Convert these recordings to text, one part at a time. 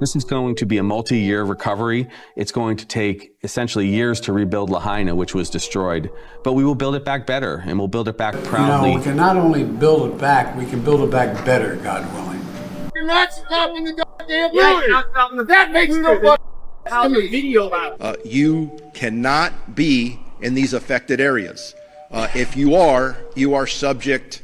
This is going to be a multi-year recovery. It's going to take essentially years to rebuild Lahaina, which was destroyed. But we will build it back better, and we'll build it back proudly. You know, we can not only build it back, we can build it back better, God willing. You're not stopping the goddamn movie! That makes no fucking video out. You cannot be in these affected areas. If you are subject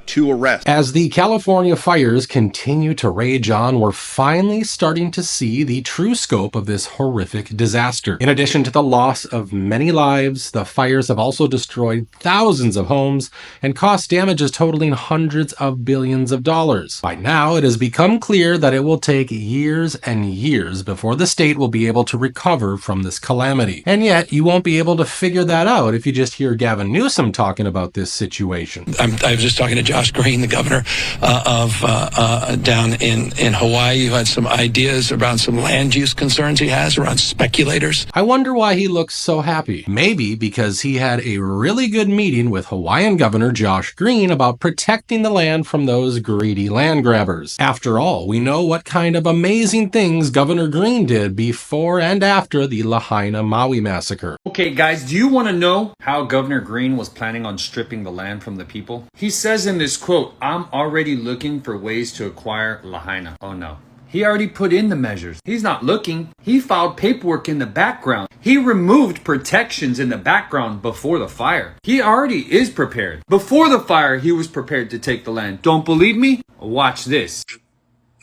to arrest. As the California fires continue to rage on, we're finally starting to see the true scope of this horrific disaster. In addition to the loss of many lives, the fires have also destroyed thousands of homes and cost damages totaling hundreds of billions of dollars. By now, it has become clear that it will take years and years before the state will be able to recover from this calamity. And yet, you won't be able to figure that out if you just hear Gavin Newsom talking about this situation. I was just talking to Josh Green, the governor of down in Hawaii, who had some ideas around some land use concerns he has around speculators. I wonder why he looks so happy. Maybe because he had a really good meeting with Hawaiian Governor Josh Green about protecting the land from those greedy land grabbers. After all, we know what kind of amazing things Governor Green did before and after the Lahaina Maui massacre. Okay guys, do you want to know how Governor Green was planning on stripping the land from the people? He says in this quote, "I'm already looking for ways to acquire Lahaina." Oh no. He already put in the measures. He's not looking. He filed paperwork in the background. He removed protections in the background before the fire. He already is prepared. Before the fire, he was prepared to take the land. Don't believe me? Watch this.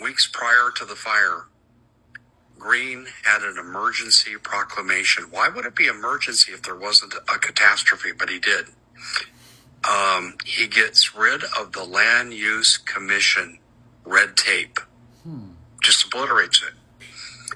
Weeks prior to the fire, Green had an emergency proclamation. Why would it be emergency if there wasn't a catastrophe? But he did. He gets rid of the Land Use Commission red tape. Just obliterates it.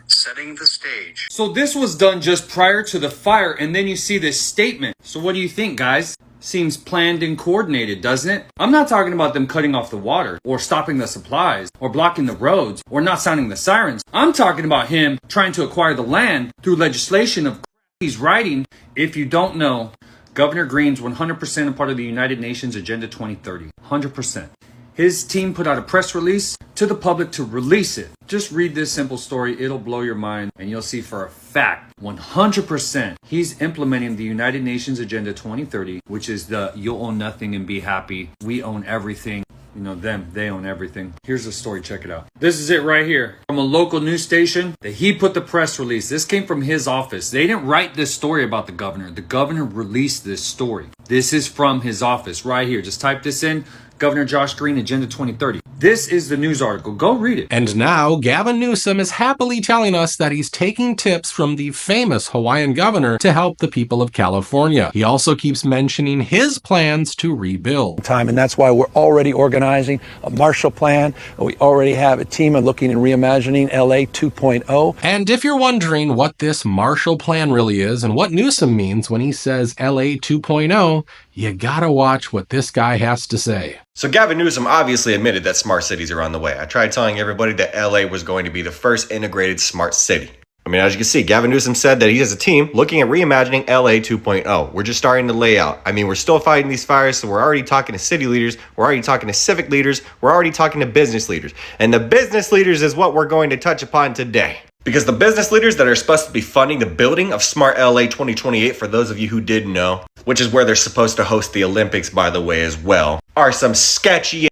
Setting the stage. So this was done just prior to the fire, and then you see this statement. So what do you think, guys? Seems planned and coordinated, doesn't it? I'm not talking about them cutting off the water, or stopping the supplies, or blocking the roads, or not sounding the sirens. I'm talking about him trying to acquire the land through legislation of he's writing. If you don't know, Governor Green's 100% a part of the United Nations Agenda 2030. 100%. His team put out a press release to the public to release it. Just read this simple story. It'll blow your mind, and you'll see for a fact, 100%, he's implementing the United Nations Agenda 2030, which is the you'll own nothing and be happy. We own everything. You know, they own everything. Here's the story. Check it out. This is it right here from a local news station that he put the press release. This came from his office. They didn't write this story about the governor. The governor released this story. This is from his office right here. Just type this in. Governor Josh Green, Agenda 2030. This is the news article. Go read it. And now, Gavin Newsom is happily telling us that he's taking tips from the famous Hawaiian governor to help the people of California. He also keeps mentioning his plans to rebuild. And that's why we're already organizing a Marshall Plan. We already have a team of looking and reimagining LA 2.0. And if you're wondering what this Marshall Plan really is and what Newsom means when he says LA 2.0, you gotta watch what this guy has to say. So Gavin Newsom obviously admitted that smart cities are on the way. I tried telling everybody that LA was going to be the first integrated smart city. I mean, as you can see, Gavin Newsom said that he has a team looking at reimagining LA 2.0. We're just starting to lay out. I mean, we're still fighting these fires, so we're already talking to city leaders. We're already talking to civic leaders. We're already talking to business leaders. And the business leaders is what we're going to touch upon today. Because the business leaders that are supposed to be funding the building of Smart LA 2028, for those of you who didn't know, which is where they're supposed to host the Olympics, by the way, as well, are some sketchy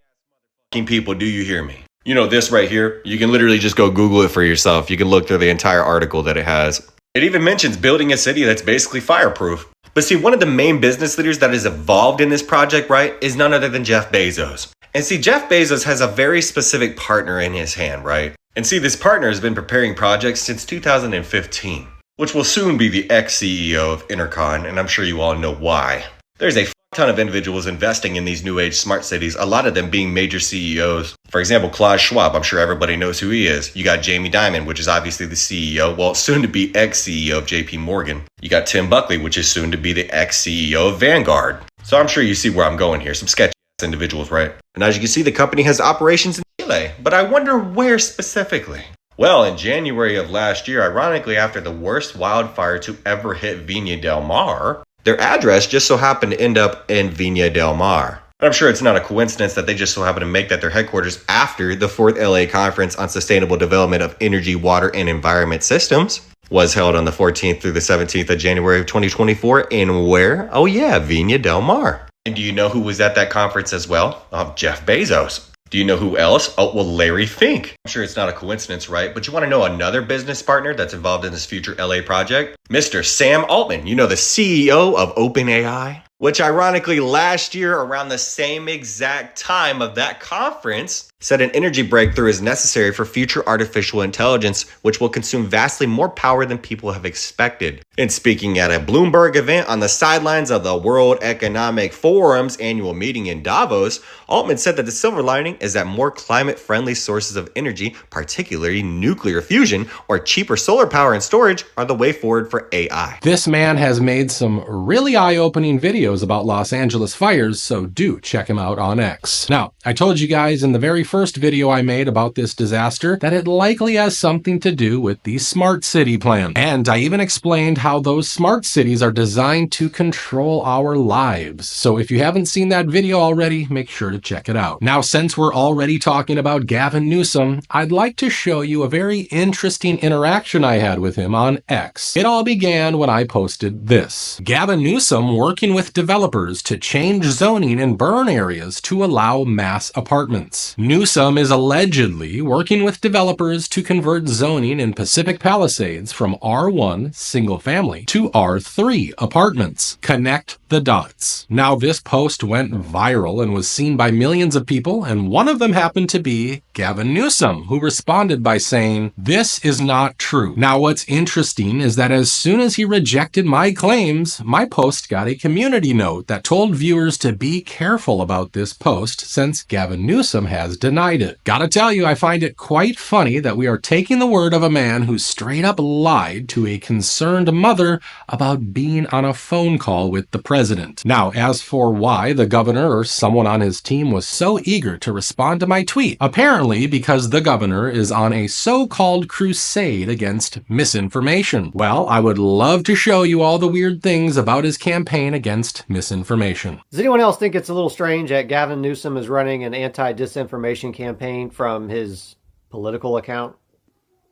people. Do you hear me? You know, this right here, you can literally just go Google it for yourself. You can look through the entire article that it has. It even mentions building a city that's basically fireproof. But see, one of the main business leaders that is involved in this project, right, is none other than Jeff Bezos. And see, Jeff Bezos has a very specific partner in his hand, right? And see, this partner has been preparing projects since 2015, which will soon be the ex-CEO of Intercon, and I'm sure you all know why. There's a ton of individuals investing in these new age smart cities, a lot of them being major CEOs. For example, Klaus Schwab, I'm sure everybody knows who he is. You got Jamie Dimon, which is obviously the CEO, well, soon to be ex-CEO of JP Morgan. You got Tim Buckley, which is soon to be the ex-CEO of Vanguard. So I'm sure you see where I'm going here, some sketchy individuals, right? And as you can see, the company has operations in Chile, but I wonder where specifically. Well, in January of last year, ironically after the worst wildfire to ever hit Viña del Mar, their address just so happened to end up in Viña del Mar. I'm sure it's not a coincidence that they just so happen to make that their headquarters after the 4th LA Conference on Sustainable Development of Energy, Water, and Environment Systems was held on the 14th through the 17th of January of 2024 in where? Oh yeah, Viña del Mar. And do you know who was at that conference as well? Jeff Bezos. Do you know who else? Oh, well, Larry Fink. I'm sure it's not a coincidence, right? But you want to know another business partner that's involved in this future LA project? Mr. Sam Altman, you know, the CEO of OpenAI? Which ironically last year around the same exact time of that conference said an energy breakthrough is necessary for future artificial intelligence, which will consume vastly more power than people have expected. And speaking at a Bloomberg event on the sidelines of the World Economic Forum's annual meeting in Davos, Altman said that the silver lining is that more climate-friendly sources of energy, particularly nuclear fusion or cheaper solar power and storage, are the way forward for AI. This man has made some really eye-opening videos about Los Angeles fires, so do check him out on X. Now, I told you guys in the very first video I made about this disaster that it likely has something to do with the smart city plan. And I even explained how those smart cities are designed to control our lives. So if you haven't seen that video already, make sure to check it out. Now, since we're already talking about Gavin Newsom, I'd like to show you a very interesting interaction I had with him on X. It all began when I posted this. Gavin Newsom working with developers to change zoning in burn areas to allow mass apartments. Newsom is allegedly working with developers to convert zoning in Pacific Palisades from R1 single family to R3 apartments. Connect the dots. Now, this post went viral and was seen by millions of people, and one of them happened to be Gavin Newsom, who responded by saying, "This is not true." Now, what's interesting is that as soon as he rejected my claims, my post got a community note that told viewers to be careful about this post since Gavin Newsom has denied it. Gotta tell you, I find it quite funny that we are taking the word of a man who straight up lied to a concerned mother about being on a phone call with the president. Now, as for why the governor or someone on his team was so eager to respond to my tweet, apparently because the governor is on a so-called crusade against misinformation. Well, I would love to show you all the weird things about his campaign against misinformation. Does anyone else think it's a little strange that Gavin Newsom is running an anti-disinformation campaign from his political account?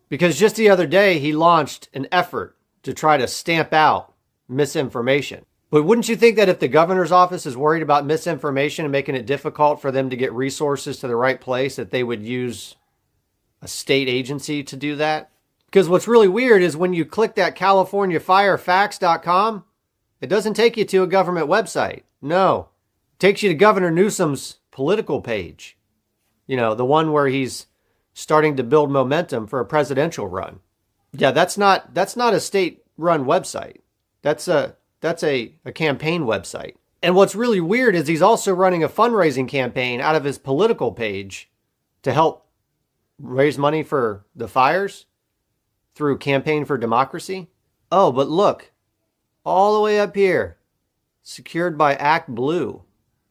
Because just the other day, he launched an effort to try to stamp out misinformation. But wouldn't you think that if the governor's office is worried about misinformation and making it difficult for them to get resources to the right place, that they would use a state agency to do that? Because what's really weird is when you click that CaliforniaFireFacts.com, it doesn't take you to a government website. No, it takes you to Governor Newsom's political page. You know, the one where he's starting to build momentum for a presidential run. Yeah, that's not a state-run website. That's a campaign website. And what's really weird is he's also running a fundraising campaign out of his political page to help raise money for the fires through Campaign for Democracy. Oh, but look, all the way up here, secured by Act Blue.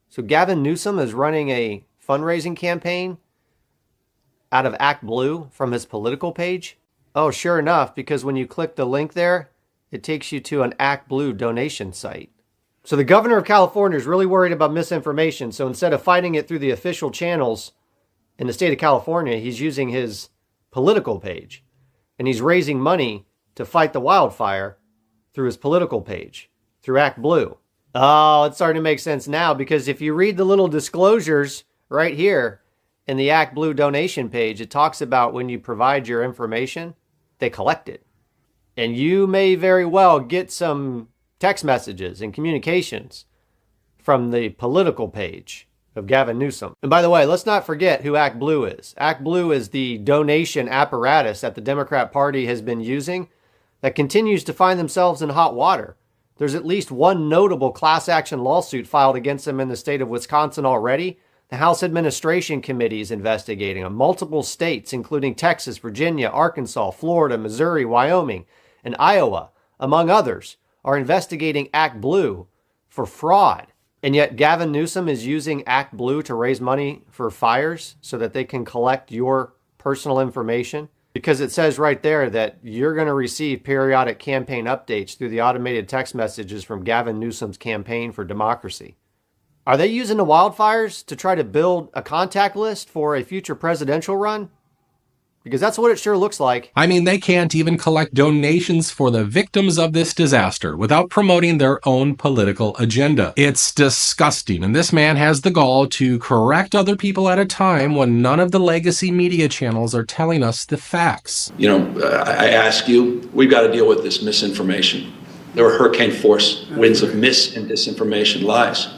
So Gavin Newsom is running a fundraising campaign out of Act Blue from his political page. Oh, sure enough, because when you click the link there, it takes you to an Act Blue donation site. So the governor of California is really worried about misinformation. So instead of fighting it through the official channels in the state of California, he's using his political page. And he's raising money to fight the wildfire through his political page, through Act Blue. Oh, it's starting to make sense now, because if you read the little disclosures right here in the Act Blue donation page, it talks about when you provide your information, they collect it. And you may very well get some text messages and communications from the political page of Gavin Newsom. And by the way, let's not forget who Act Blue is. Act Blue is the donation apparatus that the Democrat Party has been using that continues to find themselves in hot water. There's at least one notable class action lawsuit filed against them in the state of Wisconsin already. The House Administration Committee is investigating them. Multiple states, including Texas, Virginia, Arkansas, Florida, Missouri, Wyoming, and Iowa, among others, are investigating Act Blue for fraud. And yet Gavin Newsom is using Act Blue to raise money for fires so that they can collect your personal information. Because it says right there that you're going to receive periodic campaign updates through the automated text messages from Gavin Newsom's Campaign for Democracy. Are they using the wildfires to try to build a contact list for a future presidential run? Because that's what it sure looks like. I mean, they can't even collect donations for the victims of this disaster without promoting their own political agenda. It's disgusting, and this man has the gall to correct other people at a time when none of the legacy media channels are telling us the facts. You know, I ask you, we've got to deal with this misinformation. There were hurricane force winds of mis and disinformation, lies.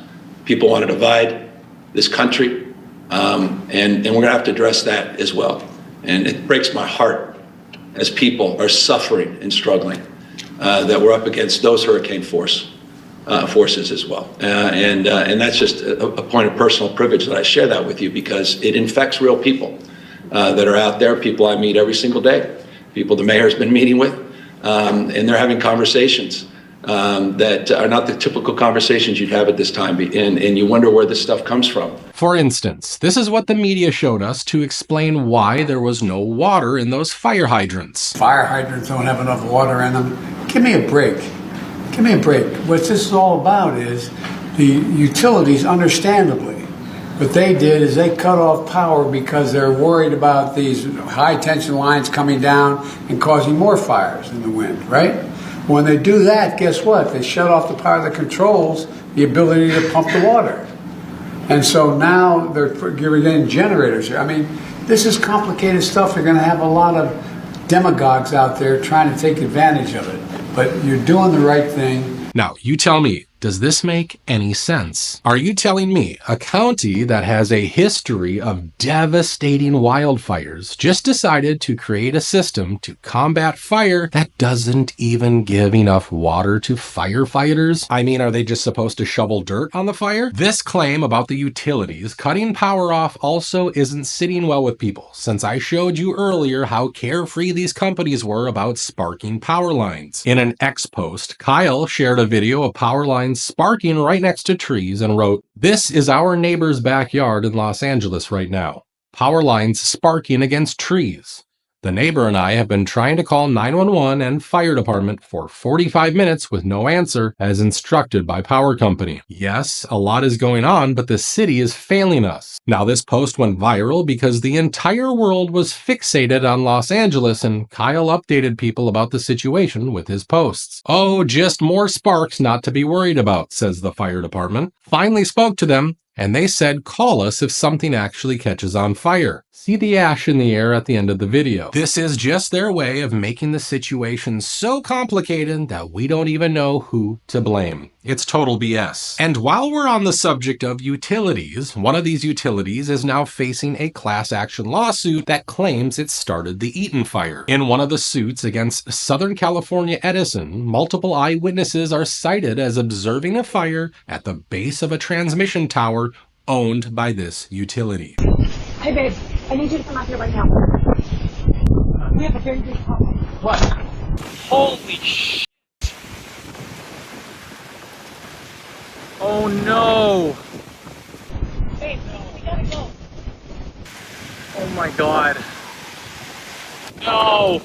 People want to divide this country, and we're going to have to address that as well. And it breaks my heart as people are suffering and struggling that we're up against those hurricane forces as well. And that's just a point of personal privilege that I share that with you because it infects real people that are out there, people I meet every single day, people the mayor's been meeting with, and they're having conversations that are not the typical conversations you'd have at this time, and you wonder where this stuff comes from. For instance, this is what the media showed us to explain why there was no water in those fire hydrants. Fire hydrants don't have enough water in them. Give me a break. Give me a break. What this is all about is the utilities, understandably, what they did is they cut off power because they're worried about these high tension lines coming down and causing more fires in the wind, right? When they do that, guess what? They shut off the power that controls the ability to pump the water. And so now they're giving in generators here. I mean, this is complicated stuff. They're going to have a lot of demagogues out there trying to take advantage of it. But you're doing the right thing. Now, you tell me, does this make any sense? Are you telling me a county that has a history of devastating wildfires just decided to create a system to combat fire that doesn't even give enough water to firefighters? I mean, are they just supposed to shovel dirt on the fire? This claim about the utilities cutting power off also isn't sitting well with people, since I showed you earlier how carefree these companies were about sparking power lines. In an X post, Kyle shared a video of power lines sparking right next to trees and wrote, "This is our neighbor's backyard in Los Angeles right now. Power lines sparking against trees. The neighbor and I have been trying to call 911 and fire department for 45 minutes with no answer as instructed by power company. Yes, a lot is going on, but the city is failing us." Now this post went viral because the entire world was fixated on Los Angeles, and Kyle updated people about the situation with his posts. "Oh, just more sparks not to be worried about," says the fire department. Finally spoke to them, and they said call us if something actually catches on fire. See the ash in the air at the end of the video. This is just their way of making the situation so complicated that we don't even know who to blame. It's total BS. And while we're on the subject of utilities, one of these utilities is now facing a class action lawsuit that claims it started the Eaton fire. In one of the suits against Southern California Edison, multiple eyewitnesses are cited as observing a fire at the base of a transmission tower owned by this utility. Hey babe, I need you to come out here right now. We have a very big problem. What? Holy shit. Oh no. Babe, we gotta go. Oh my god. No.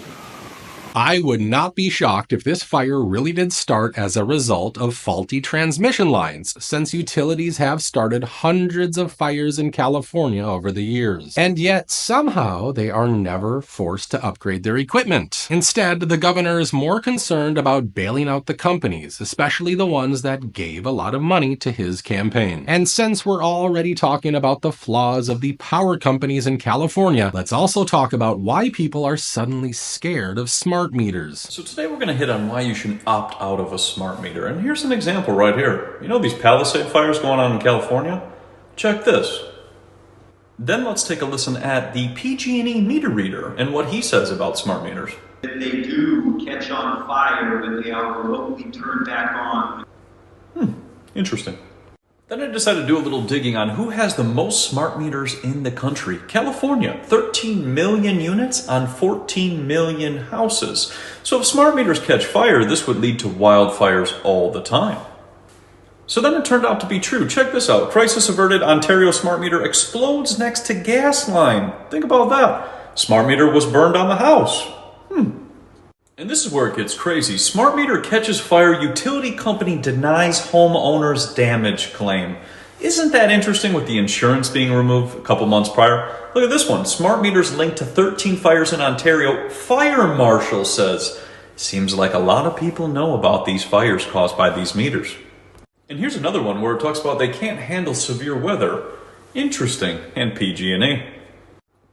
I would not be shocked if this fire really did start as a result of faulty transmission lines, since utilities have started hundreds of fires in California over the years. And yet, somehow, they are never forced to upgrade their equipment. Instead, the governor is more concerned about bailing out the companies, especially the ones that gave a lot of money to his campaign. And since we're already talking about the flaws of the power companies in California, let's also talk about why people are suddenly scared of smart meters. So today we're going to hit on why you should opt out of a smart meter. And here's an example right here. You know these Palisade fires going on in California? Check this. Then let's take a listen at the PG&E meter reader and what he says about smart meters. If they do catch on fire, then they are remotely turned back on. Interesting. Then I decided to do a little digging on who has the most smart meters in the country. California, 13 million units on 14 million houses. So if smart meters catch fire, this would lead to wildfires all the time. So then it turned out to be true. Check this out. Crisis averted, Ontario smart meter explodes next to gas line. Think about that. Smart meter was burned on the house. And this is where it gets crazy. Smart meter catches fire, utility company denies homeowner's damage claim. Isn't that interesting with the insurance being removed a couple months prior? Look at this one. Smart meters linked to 13 fires in Ontario. Fire marshal says, seems like a lot of people know about these fires caused by these meters. And here's another one where it talks about they can't handle severe weather. Interesting. And PG&E.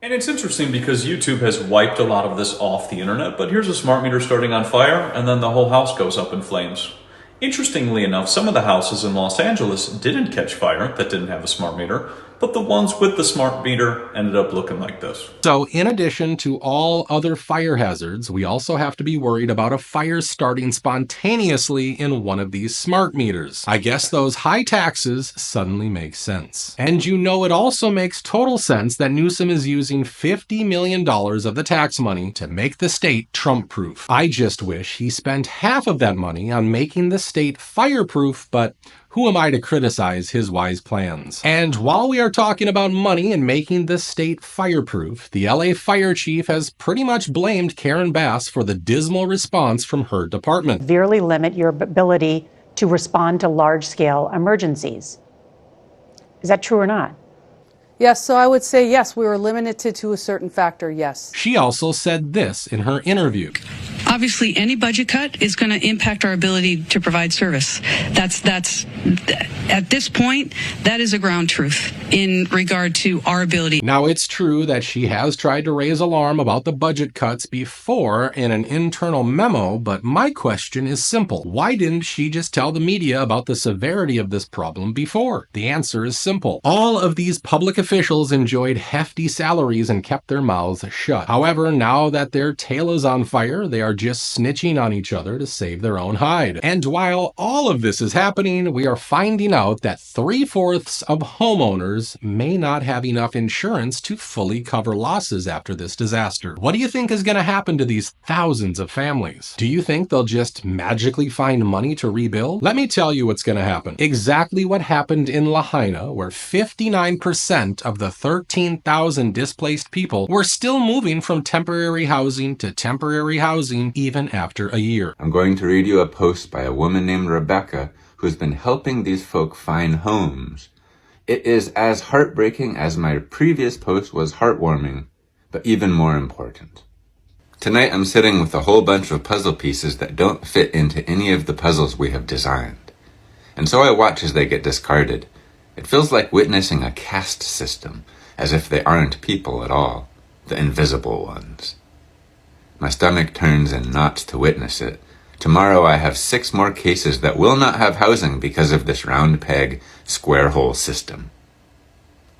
And it's interesting because YouTube has wiped a lot of this off the internet, but here's a smart meter starting on fire and then the whole house goes up in flames. Interestingly enough, some of the houses in Los Angeles didn't catch fire that didn't have a smart meter, but the ones with the smart meter ended up looking like this. So in addition to all other fire hazards, we also have to be worried about a fire starting spontaneously in one of these smart meters. I guess those high taxes suddenly make sense. And you know it also makes total sense that Newsom is using $50 million of the tax money to make the state Trump-proof. I just wish he spent half of that money on making the state fireproof, but who am I to criticize his wise plans? And while we are talking about money and making the state fireproof, the LA fire chief has pretty much blamed Karen Bass for the dismal response from her department. Severely limit your ability to respond to large-scale emergencies. Is that true or not? Yes, so I would say yes, we were limited to a certain factor, yes. She also said this in her interview. Obviously, any budget cut is going to impact our ability to provide service. That's at this point, that is a ground truth in regard to our ability. Now, it's true that she has tried to raise alarm about the budget cuts before in an internal memo, but my question is simple. Why didn't she just tell the media about the severity of this problem before? The answer is simple. All of these public officials enjoyed hefty salaries and kept their mouths shut. However, now that their tail is on fire, they are just snitching on each other to save their own hide. And while all of this is happening, we are finding out that 3/4 of homeowners may not have enough insurance to fully cover losses after this disaster. What do you think is going to happen to these thousands of families? Do you think they'll just magically find money to rebuild? Let me tell you what's going to happen. Exactly what happened in Lahaina, where 59% of the 13,000 displaced people were still moving from temporary housing to temporary housing even after a year. I'm going to read you a post by a woman named Rebecca who's been helping these folk find homes. It is as heartbreaking as my previous post was heartwarming, but even more important. Tonight I'm sitting with a whole bunch of puzzle pieces that don't fit into any of the puzzles we have designed. And so I watch as they get discarded. It feels like witnessing a caste system, as if they aren't people at all, the invisible ones. My stomach turns in knots to witness it. Tomorrow I have 6 more cases that will not have housing because of this round peg, square hole system.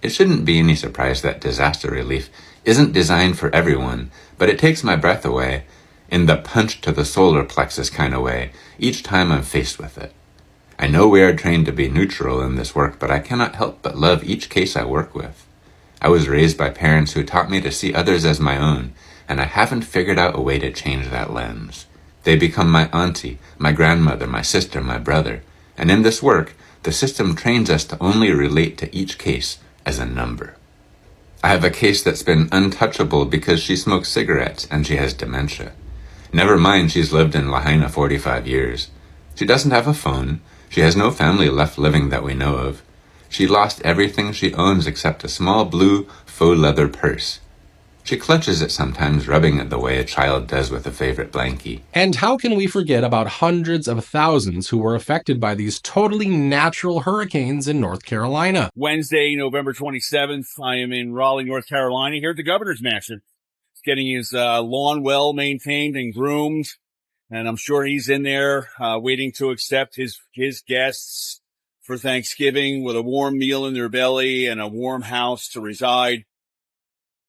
It shouldn't be any surprise that disaster relief isn't designed for everyone, but it takes my breath away, in the punch to the solar plexus kind of way, each time I'm faced with it. I know we are trained to be neutral in this work, but I cannot help but love each case I work with. I was raised by parents who taught me to see others as my own, and I haven't figured out a way to change that lens. They become my auntie, my grandmother, my sister, my brother. And in this work, the system trains us to only relate to each case as a number. I have a case that's been untouchable because she smokes cigarettes and she has dementia. Never mind she's lived in Lahaina 45 years. She doesn't have a phone. She has no family left living that we know of. She lost everything she owns except a small blue faux leather purse. She clutches it sometimes, rubbing it the way a child does with a favorite blankie. And how can we forget about hundreds of thousands who were affected by these totally natural hurricanes in North Carolina? Wednesday, November 27th, I am in Raleigh, North Carolina, here at the Governor's Mansion. He's getting his lawn well maintained and groomed, and I'm sure he's in there waiting to accept his guests for Thanksgiving with a warm meal in their belly and a warm house to reside.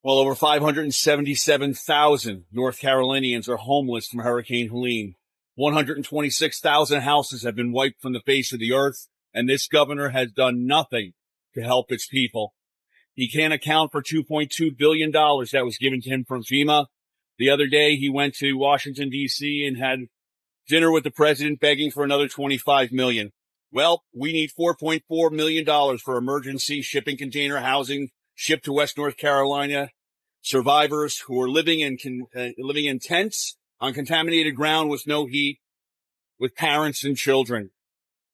Well, over 577,000 North Carolinians are homeless from Hurricane Helene. 126,000 houses have been wiped from the face of the earth, and this governor has done nothing to help its people. He can't account for $2.2 billion that was given to him from FEMA. The other day, he went to Washington, D.C. and had dinner with the president begging for another $25 million. Well, we need $4.4 million for emergency shipping container housing shipped to West North Carolina. Survivors who are living in tents on contaminated ground with no heat, with parents and children.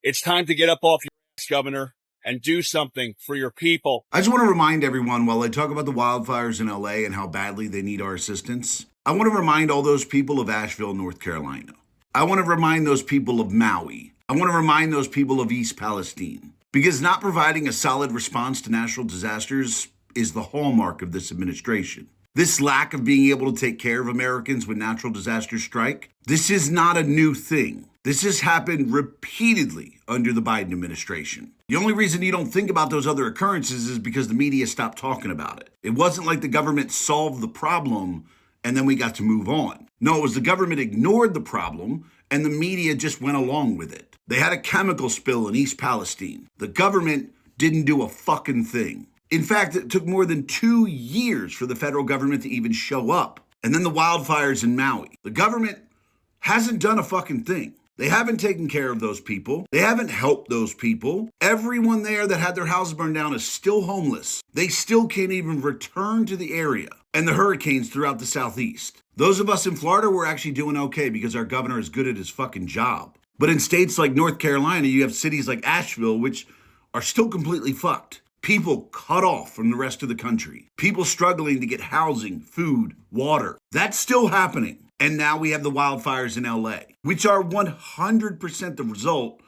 It's time to get up off your ass, Governor, and do something for your people. I just want to remind everyone, while I talk about the wildfires in LA and how badly they need our assistance, I want to remind all those people of Asheville, North Carolina. I want to remind those people of Maui. I want to remind those people of East Palestine. Because not providing a solid response to natural disasters is the hallmark of this administration. This lack of being able to take care of Americans when natural disasters strike, this is not a new thing. This has happened repeatedly under the Biden administration. The only reason you don't think about those other occurrences is because the media stopped talking about it. It wasn't like the government solved the problem and then we got to move on. No, it was the government ignored the problem and the media just went along with it. They had a chemical spill in East Palestine. The government didn't do a fucking thing. In fact, it took more than 2 years for the federal government to even show up. And then the wildfires in Maui. The government hasn't done a fucking thing. They haven't taken care of those people. They haven't helped those people. Everyone there that had their house burned down is still homeless. They still can't even return to the area. And the hurricanes throughout the southeast. Those of us in Florida, we're actually doing okay because our governor is good at his fucking job. But in states like North Carolina, you have cities like Asheville, which are still completely fucked. People cut off from the rest of the country. People struggling to get housing, food, water. That's still happening. And now we have the wildfires in LA, which are 100% the result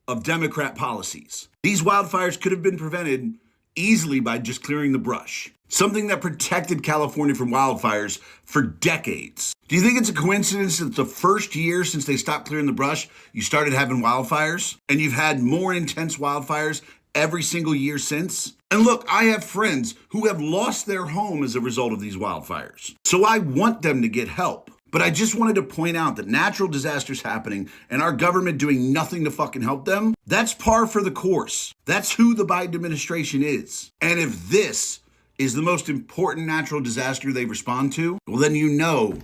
of Democrat policies. These wildfires could have been prevented easily by just clearing the brush. Something that protected California from wildfires for decades. Do you think it's a coincidence that the first year since they stopped clearing the brush, you started having wildfires? And you've had more intense wildfires every single year since? And look, I have friends who have lost their home as a result of these wildfires. So I want them to get help. But I just wanted to point out that natural disasters happening and our government doing nothing to fucking help them, that's par for the course. That's who the Biden administration is. And if this is the most important natural disaster they respond to, well then you know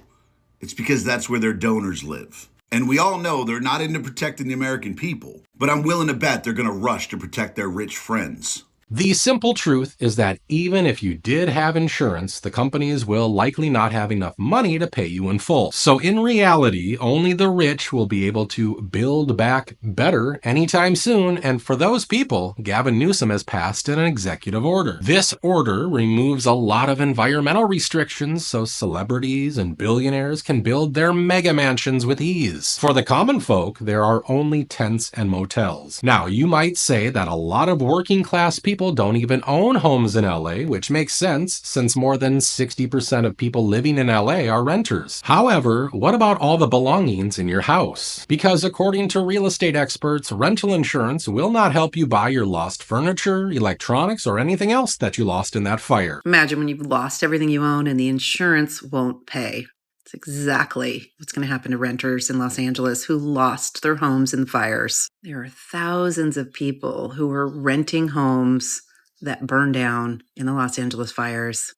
it's because that's where their donors live. And we all know they're not into protecting the American people, but I'm willing to bet they're gonna rush to protect their rich friends. The simple truth is that even if you did have insurance, the companies will likely not have enough money to pay you in full. So in reality, only the rich will be able to build back better anytime soon. And for those people, Gavin Newsom has passed an executive order. This order removes a lot of environmental restrictions so celebrities and billionaires can build their mega mansions with ease. For the common folk, there are only tents and motels. Now, you might say that a lot of working class people don't even own homes in LA, which makes sense since more than 60% of people living in LA are renters. However, what about all the belongings in your house? Because according to real estate experts, rental insurance will not help you buy your lost furniture, electronics, or anything else that you lost in that fire. Imagine when you've lost everything you own and the insurance won't pay. It's exactly what's going to happen to renters in Los Angeles who lost their homes in fires. There are thousands of people who were renting homes that burned down in the Los Angeles fires.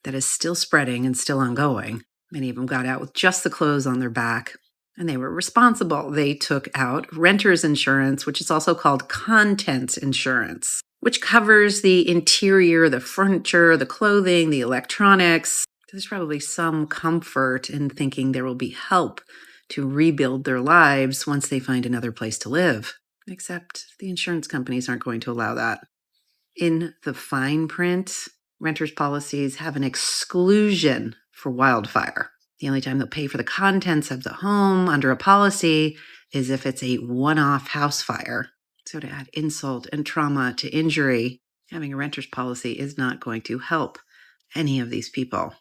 That is still spreading and still ongoing. Many of them got out with just the clothes on their back, and they were responsible. They took out renter's insurance, which is also called contents insurance, which covers the interior, the furniture, the clothing, the electronics. There's probably some comfort in thinking there will be help to rebuild their lives once they find another place to live. Except the insurance companies aren't going to allow that. In the fine print, renters' policies have an exclusion for wildfire. The only time they'll pay for the contents of the home under a policy is if it's a one-off house fire. So to add insult and trauma to injury, having a renter's policy is not going to help any of these people.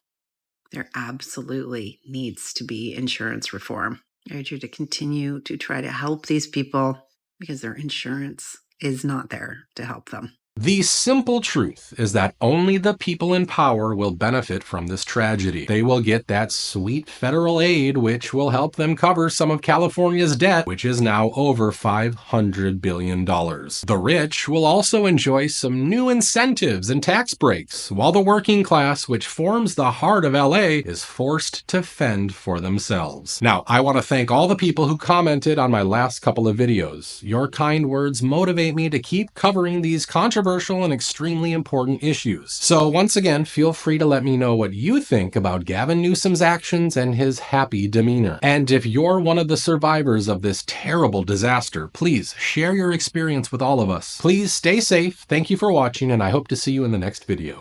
There absolutely needs to be insurance reform. I urge you to continue to try to help these people because their insurance is not there to help them. The simple truth is that only the people in power will benefit from this tragedy. They will get that sweet federal aid, which will help them cover some of California's debt, which is now over $500 billion. The rich will also enjoy some new incentives and tax breaks, while the working class, which forms the heart of LA, is forced to fend for themselves. Now, I want to thank all the people who commented on my last couple of videos. Your kind words motivate me to keep covering these controversial controversial and extremely important issues. So once again, feel free to let me know what you think about Gavin Newsom's actions and his happy demeanor. And if you're one of the survivors of this terrible disaster, please share your experience with all of us. Please stay safe. Thank you for watching, and I hope to see you in the next video.